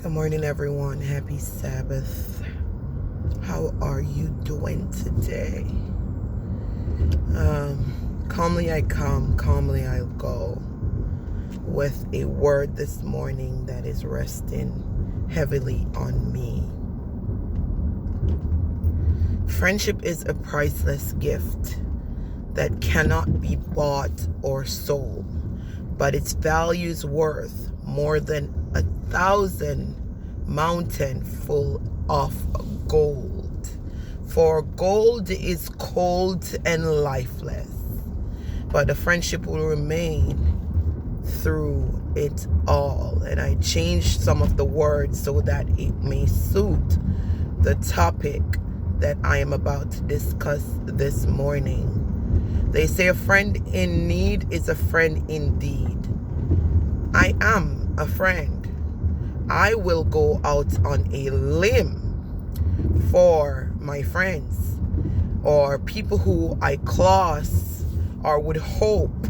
Good morning, everyone. Happy Sabbath. How are you doing today? Calmly I come, calmly I'll go, with a word this morning that is resting heavily on me. Friendship is a priceless gift that cannot be bought or sold, but its value is worth more than 1,000 mountain full of gold. For gold is cold and lifeless, but the friendship will remain through it all. And I changed some of the words so that it may suit the topic that I am about to discuss this morning. They say a friend in need is a friend indeed. I am a friend. I will go out on a limb for my friends or people who I class or would hope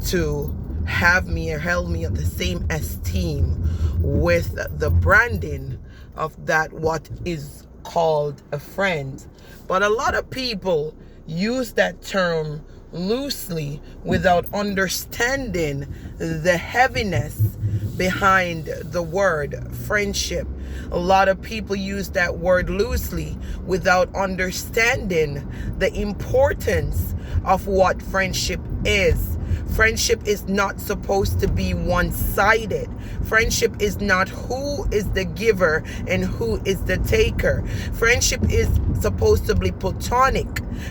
to have me or held me at the same esteem with the branding of that what is called a friend. But a lot of people use that term loosely without understanding the heaviness behind the word friendship. A lot of people use that word loosely without understanding the importance of what friendship is. Friendship is not supposed to be one-sided. Friendship is not who is the giver and who is the taker. Friendship is supposed to be platonic.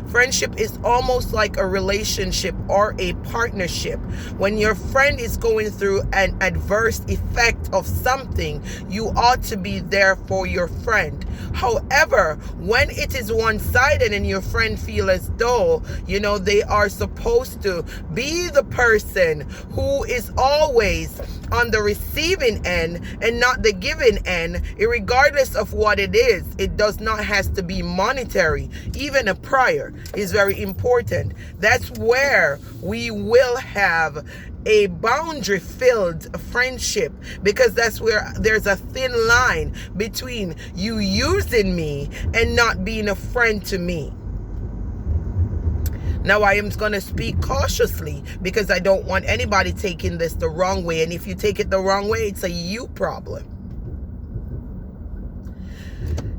Friendship is almost like a relationship or a partnership. When your friend is going through an adverse effect of something, you ought to be there for your friend. However, when it is one-sided and your friend feel as though, they are supposed to be the person who is always on the receiving end and not the giving end, regardless of what it is, it does not have to be monetary. Even a prayer is very important. That's where we will have a boundary filled friendship, because that's where there's a thin line between you using me and not being a friend to me. Now, I am going to speak cautiously because I don't want anybody taking this the wrong way. And if you take it the wrong way, it's a you problem.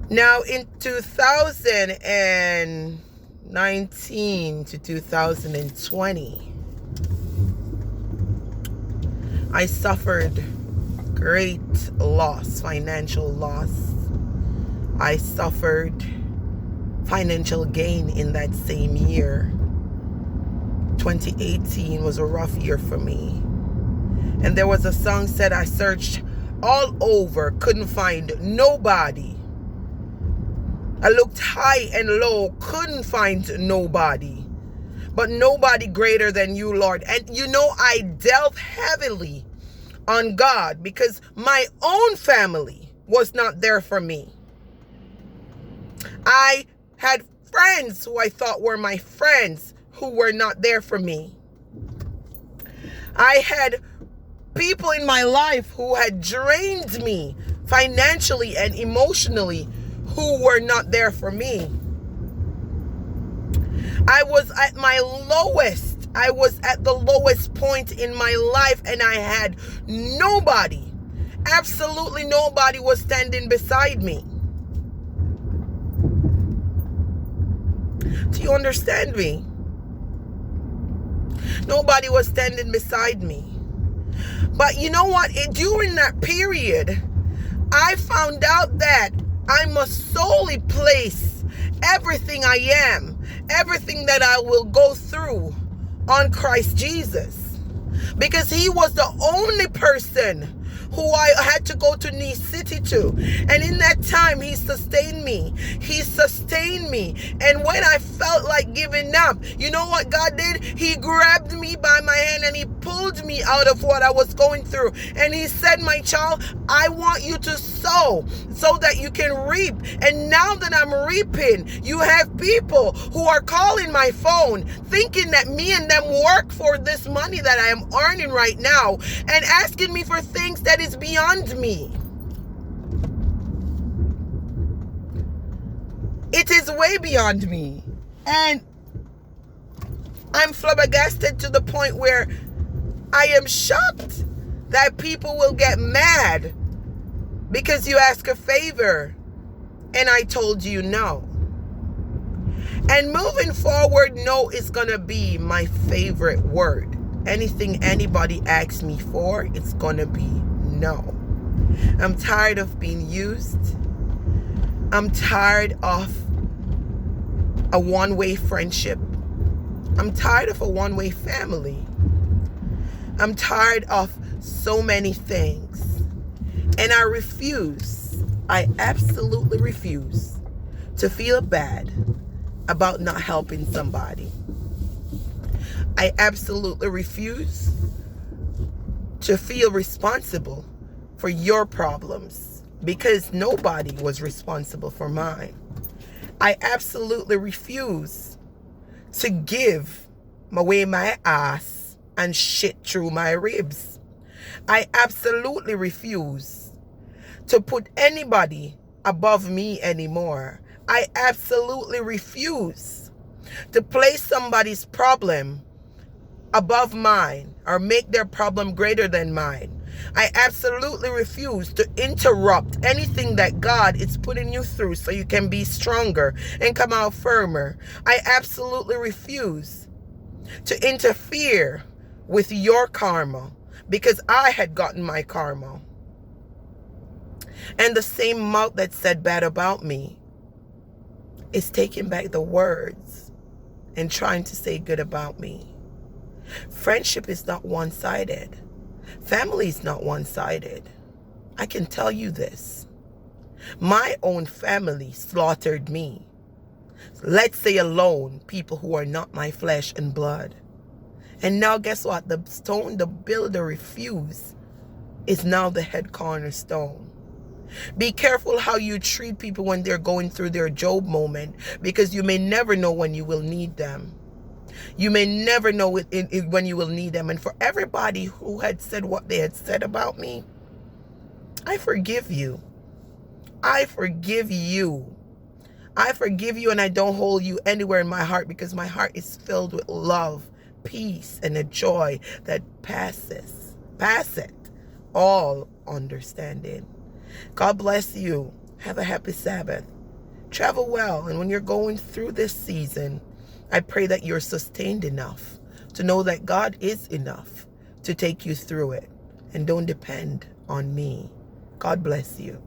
Now, in 2019 to 2020, I suffered great loss, financial loss. I suffered financial gain in that same year. 2018 was a rough year for me. And there was a song said I searched all over, couldn't find nobody. I looked high and low, couldn't find nobody. But nobody greater than you, Lord. And I dealt heavily on God because my own family was not there for me. I had friends who I thought were my friends who were not there for me. I had people in my life who had drained me financially and emotionally who were not there for me. I was at my lowest. I was at the lowest point in my life, and I had nobody, absolutely nobody was standing beside me. Do you understand me? Nobody was standing beside me. But you know what? During that period, I found out that I must solely place everything I am, everything that I will go through, on Christ Jesus. Because he was the only person who I had to go to necessity to. And in that time, he sustained me. He sustained me. And when I felt like giving up, you know what God did? He grabbed me by my hand and he pulled me out of what I was going through. And he said, my child, I want you to sow so that you can reap. And now that I'm reaping, you have people who are calling my phone thinking that me and them work for this money that I am earning right now and asking me for things that is beyond me. It is way beyond me. And I'm flabbergasted to the point where I am shocked that people will get mad because you ask a favor and I told you no. And moving forward, no is going to be my favorite word. Anything anybody asks me for, it's going to be no. I'm tired of being used. I'm tired of a one-way friendship. I'm tired of a one-way family. I'm tired of so many things. And I refuse, I absolutely refuse to feel bad about not helping somebody. I absolutely refuse to feel responsible for your problems because nobody was responsible for mine. I absolutely refuse to give away my ass and shit through my ribs. I absolutely refuse to put anybody above me anymore. I absolutely refuse to place somebody's problem above mine or make their problem greater than mine. I absolutely refuse to interrupt anything that God is putting you through so you can be stronger and come out firmer. I absolutely refuse to interfere with your karma because I had gotten my karma. And the same mouth that said bad about me is taking back the words and trying to say good about me. Friendship is not one-sided. Family is not one-sided. I can tell you this. My own family slaughtered me. Let's say alone people who are not my flesh and blood. And now guess what? The stone the builder refused is now the head cornerstone. Be careful how you treat people when they're going through their Job moment, because you may never know when you will need them. You may never know when you will need them. And for everybody who had said what they had said about me, I forgive you. I forgive you. I forgive you, and I don't hold you anywhere in my heart because my heart is filled with love, peace, and a joy that passeth all understanding. God bless you. Have a happy Sabbath. Travel well. And when you're going through this season, I pray that you're sustained enough to know that God is enough to take you through it. And don't depend on me. God bless you.